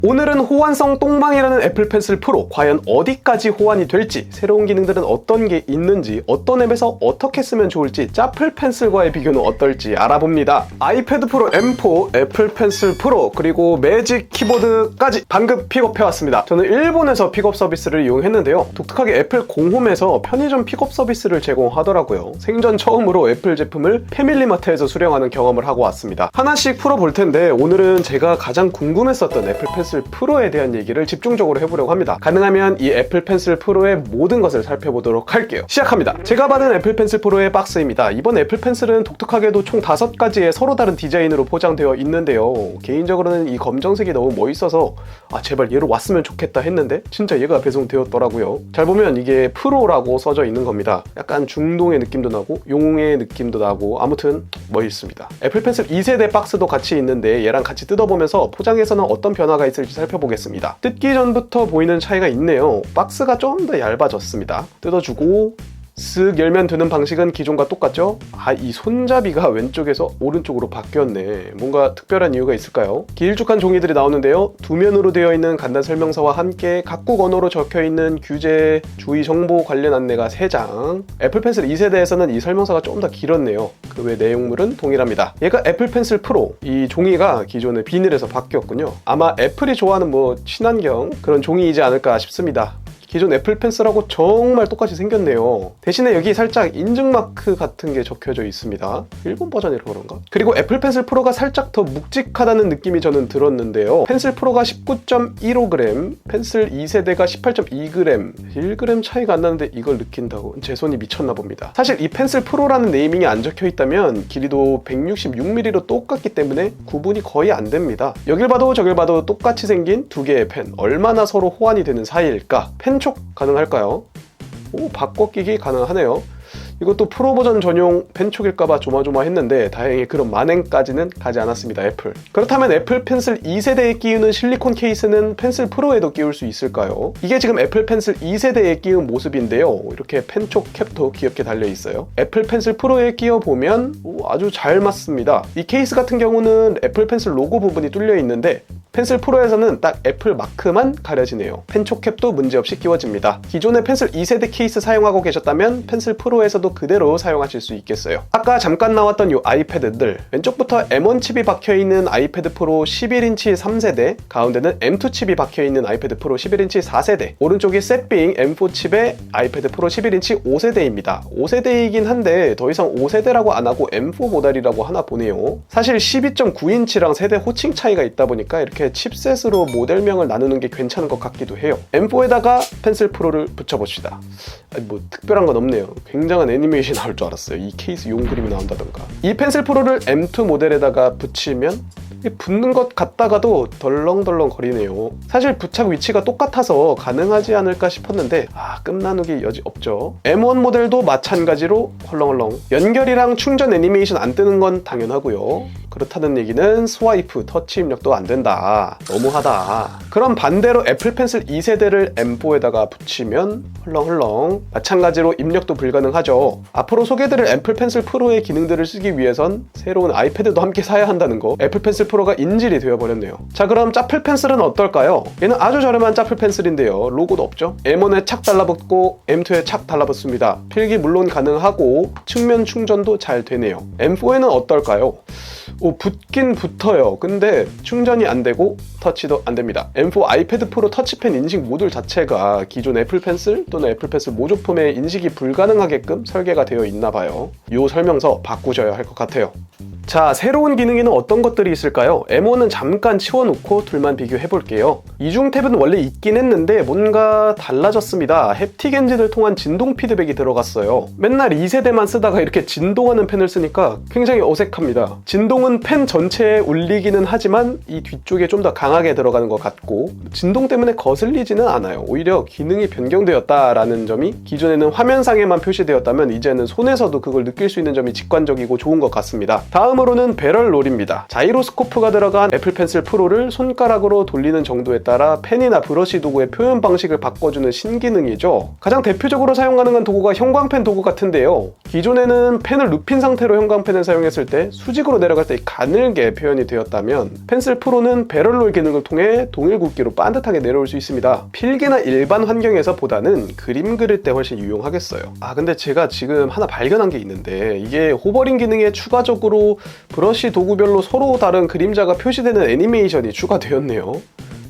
오늘은 호환성 똥망이라는 애플 펜슬 프로 과연 어디까지 호환이 될지, 새로운 기능들은 어떤 게 있는지, 어떤 앱에서 어떻게 쓰면 좋을지, 짜플 펜슬과의 비교는 어떨지 알아봅니다. 아이패드 프로 M4, 애플 펜슬 프로, 그리고 매직 키보드까지 방금 픽업해왔습니다. 저는 일본에서 픽업 서비스를 이용했는데요. 독특하게 애플 공홈에서 편의점 픽업 서비스를 제공하더라고요. 생전 처음으로 애플 제품을 패밀리마트에서 수령하는 경험을 하고 왔습니다. 하나씩 풀어볼 텐데 오늘은 제가 가장 궁금했었던 애플 펜슬 프로에 대한 얘기를 집중적으로 해보려고 합니다. 가능하면 이 애플 펜슬 프로의 모든 것을 살펴보도록 할게요. 시작합니다. 제가 받은 애플 펜슬 프로의 박스입니다. 이번 애플 펜슬은 독특하게도 총 5가지의 서로 다른 디자인으로 포장되어 있는데요. 개인적으로는 이 검정색이 너무 멋있어서 제발 얘로 왔으면 좋겠다 했는데 진짜 얘가 배송되었더라고요. 잘 보면 이게 프로라고 써져 있는 겁니다. 약간 중동의 느낌도 나고 용의 느낌도 나고 아무튼 멋있습니다. 애플 펜슬 2세대 박스도 같이 있는데 얘랑 같이 뜯어보면서 포장에서는 어떤 변화가 있을지 살펴보겠습니다. 뜯기 전부터 보이는 차이가 있네요. 박스가 좀 더 얇아졌습니다. 뜯어주고 쓱 열면 되는 방식은 기존과 똑같죠? 이 손잡이가 왼쪽에서 오른쪽으로 바뀌었네. 뭔가 특별한 이유가 있을까요? 길쭉한 종이들이 나오는데요. 두 면으로 되어 있는 간단 설명서와 함께 각국 언어로 적혀있는 규제, 주의 정보 관련 안내가 3장. 애플 펜슬 2세대에서는 이 설명서가 좀 더 길었네요. 그 외 내용물은 동일합니다. 얘가 애플 펜슬 프로, 이 종이가 기존의 비닐에서 바뀌었군요. 아마 애플이 좋아하는 친환경 그런 종이이지 않을까 싶습니다. 기존 애플 펜슬하고 정말 똑같이 생겼네요. 대신에 여기 살짝 인증마크 같은 게 적혀져 있습니다. 일본 버전이라 그런가? 그리고 애플 펜슬 프로가 살짝 더 묵직하다는 느낌이 저는 들었는데요. 펜슬 프로가 19.15g, 펜슬 2세대가 18.2g, 1g 차이가 안 나는데 이걸 느낀다고? 제 손이 미쳤나 봅니다. 사실 이 펜슬 프로라는 네이밍이 안 적혀 있다면 길이도 166mm로 똑같기 때문에 구분이 거의 안 됩니다. 여길 봐도 저길 봐도 똑같이 생긴 두 개의 펜, 얼마나 서로 호환이 되는 사이일까? 펜촉 가능할까요? 바꿔 끼기 가능하네요. 이것도 프로 버전 전용 펜촉일까봐 조마조마했는데 다행히 그런 만행까지는 가지 않았습니다, 애플. 그렇다면 애플 펜슬 2세대에 끼우는 실리콘 케이스는 펜슬 프로에도 끼울 수 있을까요? 이게 지금 애플 펜슬 2세대에 끼운 모습인데요. 이렇게 펜촉 캡도 귀엽게 달려있어요. 애플 펜슬 프로에 끼워보면 아주 잘 맞습니다. 이 케이스 같은 경우는 애플 펜슬 로고 부분이 뚫려 있는데 펜슬 프로에서는 딱 애플 마크만 가려지네요. 펜촉 캡도 문제없이 끼워집니다. 기존의 펜슬 2세대 케이스 사용하고 계셨다면 펜슬 프로에서도 그대로 사용하실 수 있겠어요. 아까 잠깐 나왔던 이 아이패드들, 왼쪽부터 M1 칩이 박혀있는 아이패드 프로 11인치 3세대, 가운데는 M2 칩이 박혀있는 아이패드 프로 11인치 4세대, 오른쪽이 셋빙 M4 칩의 아이패드 프로 11인치 5세대입니다. 5세대이긴 한데 더 이상 5세대라고 안 하고 M4 모델이라고 하나 보네요. 사실 12.9인치랑 세대 호칭 차이가 있다 보니까 이렇게 칩셋으로 모델명을 나누는 게 괜찮은 것 같기도 해요. M4에다가 펜슬 프로를 붙여봅시다. 특별한 건 없네요. 굉장한 애니메이션이 나올 줄 알았어요. 이 케이스 용 그림이 나온다던가. 이 펜슬 프로를 M2 모델에다가 붙이면 붙는 것 같다가도 덜렁덜렁 거리네요. 사실 부착 위치가 똑같아서 가능하지 않을까 싶었는데 끝나누기 여지 없죠. M1 모델도 마찬가지로 헐렁헐렁. 연결이랑 충전 애니메이션 안 뜨는 건 당연하고요. 그렇다는 얘기는 스와이프, 터치 입력도 안 된다. 너무하다. 그럼 반대로 애플 펜슬 2세대를 M4에다가 붙이면 헐렁헐렁. 마찬가지로 입력도 불가능하죠. 앞으로 소개드릴 애플 펜슬 프로의 기능들을 쓰기 위해선 새로운 아이패드도 함께 사야 한다는 거 애플 펜슬 프로가 인질이 되어버렸네요. 자, 그럼 짜플 펜슬은 어떨까요? 얘는 아주 저렴한 짜플 펜슬인데요. 로고도 없죠? M1에 착 달라붙고 M2에 착 달라붙습니다. 필기 물론 가능하고 측면 충전도 잘 되네요. M4에는 어떨까요? 붙긴 붙어요. 근데 충전이 안 되고 터치도 안 됩니다. M4 아이패드 프로 터치펜 인식 모듈 자체가 기존 애플 펜슬 또는 애플 펜슬 모조품의 인식이 불가능하게끔 설계가 되어 있나 봐요. 이 설명서 바꾸셔야 할 것 같아요. 자, 새로운 기능에는 어떤 것들이 있을까요? M1은 잠깐 치워놓고 둘만 비교해볼게요. 이중 탭은 원래 있긴 했는데 뭔가 달라졌습니다. 햅틱 엔진을 통한 진동 피드백이 들어갔어요. 맨날 2세대만 쓰다가 이렇게 진동하는 펜을 쓰니까 굉장히 어색합니다. 진동은 펜 전체에 울리기는 하지만 이 뒤쪽에 좀 더 강하게 들어가는 것 같고 진동 때문에 거슬리지는 않아요. 오히려 기능이 변경되었다라는 점이 기존에는 화면상에만 표시되었다면 이제는 손에서도 그걸 느낄 수 있는 점이 직관적이고 좋은 것 같습니다. 다음은 다음으로는 배럴롤입니다. 자이로스코프가 들어간 애플 펜슬 프로를 손가락으로 돌리는 정도에 따라 펜이나 브러쉬 도구의 표현 방식을 바꿔주는 신기능이죠. 가장 대표적으로 사용 가능한 도구가 형광펜 도구 같은데요. 기존에는 펜을 눕힌 상태로 형광펜을 사용했을 때 수직으로 내려갈 때 가늘게 표현이 되었다면 펜슬 프로는 배럴롤 기능을 통해 동일 굵기로 반듯하게 내려올 수 있습니다. 필기나 일반 환경에서 보다는 그림 그릴 때 훨씬 유용하겠어요. 근데 제가 지금 하나 발견한 게 있는데 이게 호버링 기능에 추가적으로 브러쉬 도구별로 서로 다른 그림자가 표시되는 애니메이션이 추가되었네요.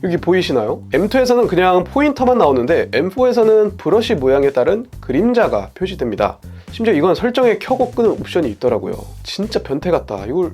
여기 보이시나요? M2에서는 그냥 포인터만 나오는데 M4에서는 브러쉬 모양에 따른 그림자가 표시됩니다. 심지어 이건 설정에 켜고 끄는 옵션이 있더라고요. 진짜 변태 같다. 이걸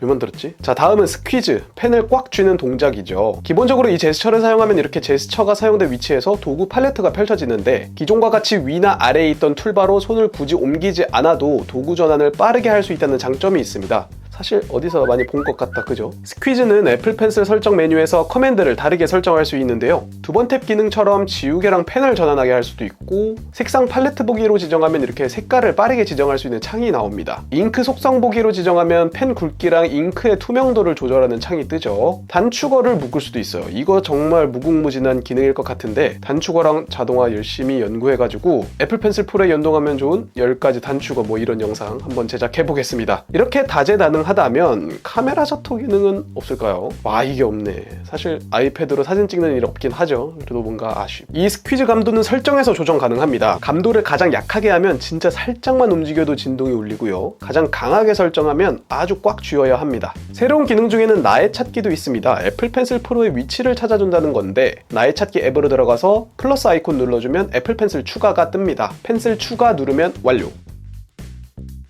왜 만들었지? 자, 다음은 스퀴즈, 펜을 꽉 쥐는 동작이죠. 기본적으로 이 제스처를 사용하면 이렇게 제스처가 사용된 위치에서 도구 팔레트가 펼쳐지는데 기존과 같이 위나 아래에 있던 툴바로 손을 굳이 옮기지 않아도 도구 전환을 빠르게 할 수 있다는 장점이 있습니다. 사실 어디서 많이 본 것 같다, 그죠? 스퀴즈는 애플 펜슬 설정 메뉴에서 커맨드를 다르게 설정할 수 있는데요. 두 번 탭 기능처럼 지우개랑 펜을 전환하게 할 수도 있고, 색상 팔레트 보기로 지정하면 이렇게 색깔을 빠르게 지정할 수 있는 창이 나옵니다. 잉크 속성 보기로 지정하면 펜 굵기랑 잉크의 투명도를 조절하는 창이 뜨죠. 단축어를 묶을 수도 있어요. 이거 정말 무궁무진한 기능일 것 같은데 단축어랑 자동화 열심히 연구해가지고 애플 펜슬 프로에 연동하면 좋은 10가지 단축어 뭐 이런 영상 한번 제작해보겠습니다. 이렇게 다재다능하다면 카메라 셔터 기능은 없을까요? 이게 없네. 사실 아이패드로 사진 찍는 일 없긴 하죠. 그래도 뭔가 아쉽. 이 스퀴즈 감도는 설정에서 조정 가능합니다. 감도를 가장 약하게 하면 진짜 살짝만 움직여도 진동이 울리고요. 가장 강하게 설정하면 아주 꽉 쥐어야 합니다. 새로운 기능 중에는 나의 찾기도 있습니다. 애플 펜슬 프로의 위치를 찾아준다는 건데 나의 찾기 앱으로 들어가서 플러스 아이콘 눌러주면 애플 펜슬 추가가 뜹니다. 펜슬 추가 누르면 완료.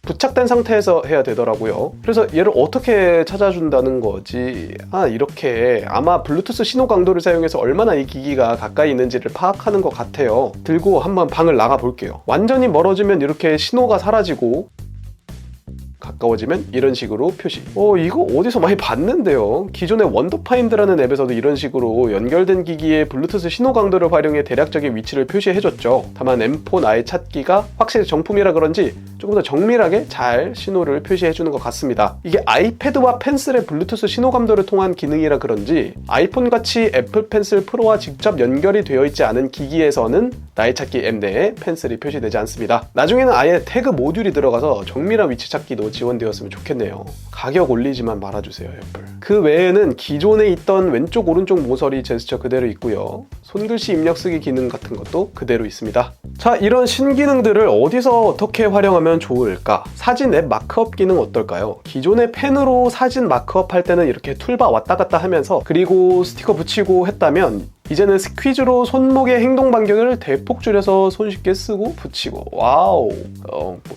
부착된 상태에서 해야 되더라고요. 그래서 얘를 어떻게 찾아준다는 거지? 이렇게 아마 블루투스 신호 강도를 사용해서 얼마나 이 기기가 가까이 있는지를 파악하는 것 같아요. 들고 한번 방을 나가 볼게요. 완전히 멀어지면 이렇게 신호가 사라지고 가까워지면 이런 식으로 표시. 이거 어디서 많이 봤는데요. 기존의 원더파인드라는 앱에서도 이런 식으로 연결된 기기의 블루투스 신호 강도를 활용해 대략적인 위치를 표시해줬죠. 다만 M4 나의 찾기가 확실히 정품이라 그런지 조금 더 정밀하게 잘 신호를 표시해주는 것 같습니다. 이게 아이패드와 펜슬의 블루투스 신호 감도를 통한 기능이라 그런지 아이폰같이 애플 펜슬 프로와 직접 연결이 되어 있지 않은 기기에서는 나의 찾기 앱 내에 펜슬이 표시되지 않습니다. 나중에는 아예 태그 모듈이 들어가서 정밀한 위치 찾기도 지원되었으면 좋겠네요. 가격 올리지만 말아주세요, 애플. 그 외에는 기존에 있던 왼쪽 오른쪽 모서리 제스처 그대로 있고요. 손글씨 입력 쓰기 기능 같은 것도 그대로 있습니다. 자, 이런 신기능들을 어디서 어떻게 활용하면 좋을까? 사진 앱 마크업 기능 어떨까요? 기존의 펜으로 사진 마크업 할 때는 이렇게 툴바 왔다 갔다 하면서 그리고 스티커 붙이고 했다면 이제는 스퀴즈로 손목의 행동 반경을 대폭 줄여서 손쉽게 쓰고 붙이고 와우,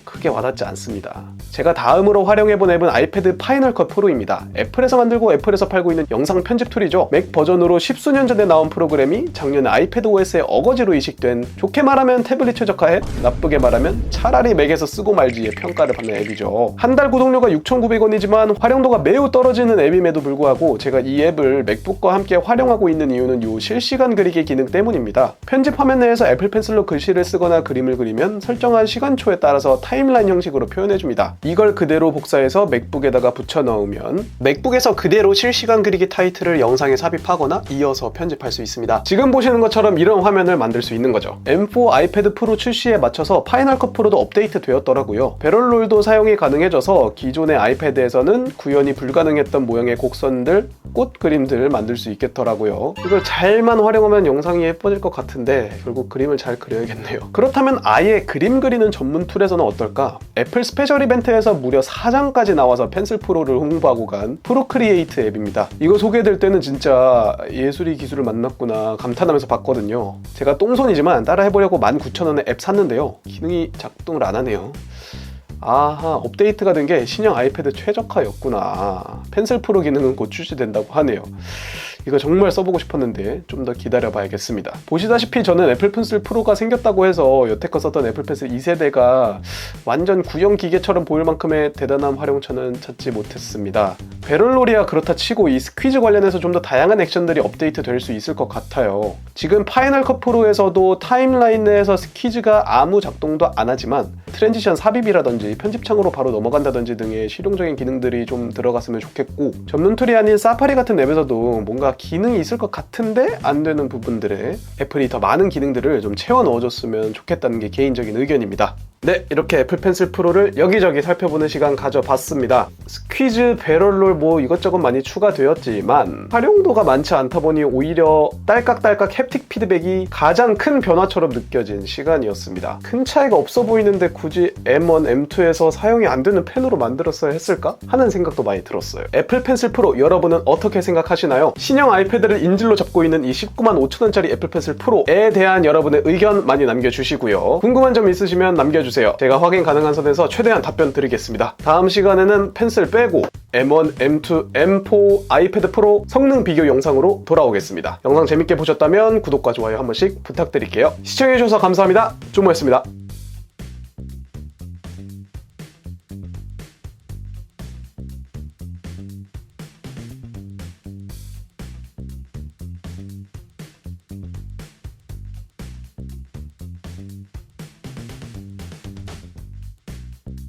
크게 와닿지 않습니다. 제가 다음으로 활용해본 앱은 아이패드 파이널 컷 프로입니다. 애플에서 만들고 애플에서 팔고 있는 영상 편집 툴이죠. 맥 버전으로 십수년 전에 나온 프로그램이 작년에 아이패드 OS의 어거지로 이식된, 좋게 말하면 태블릿 최적화 앱, 나쁘게 말하면 차라리 맥에서 쓰고 말지의 평가를 받는 앱이죠. 한 달 구독료가 6,900원이지만 활용도가 매우 떨어지는 앱임에도 불구하고 제가 이 앱을 맥북과 함께 활용하고 있는 이유는 요 실시간 그리기 기능 때문입니다. 편집 화면 내에서 애플 펜슬로 글씨를 쓰거나 그림을 그리면 설정한 시간초에 따라서 타임라인 형식으로 표현해줍니다. 이걸 그대로 복사해서 맥북에다가 붙여 넣으면 맥북에서 그대로 실시간 그리기 타이틀을 영상에 삽입하거나 이어서 편집할 수 있습니다. 지금 보시는 것처럼 이런 화면을 만들 수 있는 거죠. M4 아이패드 프로 출시에 맞춰서 파이널 컷 프로도 업데이트 되었더라고요. 배럴롤도 사용이 가능해져서 기존의 아이패드에서는 구현이 불가능했던 모양의 곡선들, 꽃 그림들을 만들 수 있겠더라고요. 이걸 잘만 활용하면 영상이 예뻐질 것 같은데 결국 그림을 잘 그려야겠네요. 그렇다면 아예 그림 그리는 전문 툴에서는 어떨까? 애플 스페셜 이벤트에서 무려 4장까지 나와서 펜슬 프로를 홍보하고 간 프로크리에이트 앱입니다. 이거 소개될 때는 진짜 예술이 기술을 만났구나 감탄하면서 봤거든요. 제가 똥손이지만 따라 해보려고 19,000원에 앱 샀는데요. 기능이 작동을 안 하네요. 업데이트가 된 게 신형 아이패드 최적화였구나. 펜슬 프로 기능은 곧 출시된다고 하네요. 이거 정말 써보고 싶었는데 좀 더 기다려 봐야겠습니다. 보시다시피 저는 애플 펜슬 프로가 생겼다고 해서 여태껏 썼던 애플 펜슬 2세대가 완전 구형 기계처럼 보일 만큼의 대단한 활용처는 찾지 못했습니다. 배럴롤이야 그렇다 치고 이 스퀴즈 관련해서 좀 더 다양한 액션들이 업데이트 될 수 있을 것 같아요. 지금 파이널 컷 프로에서도 타임라인 내에서 스퀴즈가 아무 작동도 안 하지만 트랜지션 삽입이라든지 편집창으로 바로 넘어간다든지 등의 실용적인 기능들이 좀 들어갔으면 좋겠고, 전문 툴이 아닌 사파리 같은 앱에서도 뭔가 기능이 있을 것 같은데 안 되는 부분들에 애플이 더 많은 기능들을 좀 채워 넣어줬으면 좋겠다는 게 개인적인 의견입니다. 네, 이렇게 애플 펜슬 프로를 여기저기 살펴보는 시간 가져봤습니다. 스퀴즈, 배럴롤 뭐 이것저것 많이 추가되었지만 활용도가 많지 않다 보니 오히려 딸깍딸깍 햅틱 피드백이 가장 큰 변화처럼 느껴진 시간이었습니다. 큰 차이가 없어 보이는데 굳이 M1, M2에서 사용이 안 되는 펜으로 만들었어야 했을까? 하는 생각도 많이 들었어요. 애플 펜슬 프로 여러분은 어떻게 생각하시나요? 신형 아이패드를 인질로 잡고 있는 이 195,000원짜리 애플 펜슬 프로에 대한 여러분의 의견 많이 남겨주시고요. 궁금한 점 있으시면 남겨주세요. 제가 확인 가능한 선에서 최대한 답변 드리겠습니다. 다음 시간에는 펜슬 빼고 M1, M2, M4 아이패드 프로 성능 비교 영상으로 돌아오겠습니다. 영상 재밌게 보셨다면 구독과 좋아요 한 번씩 부탁드릴게요. 시청해주셔서 감사합니다. 조모였습니다.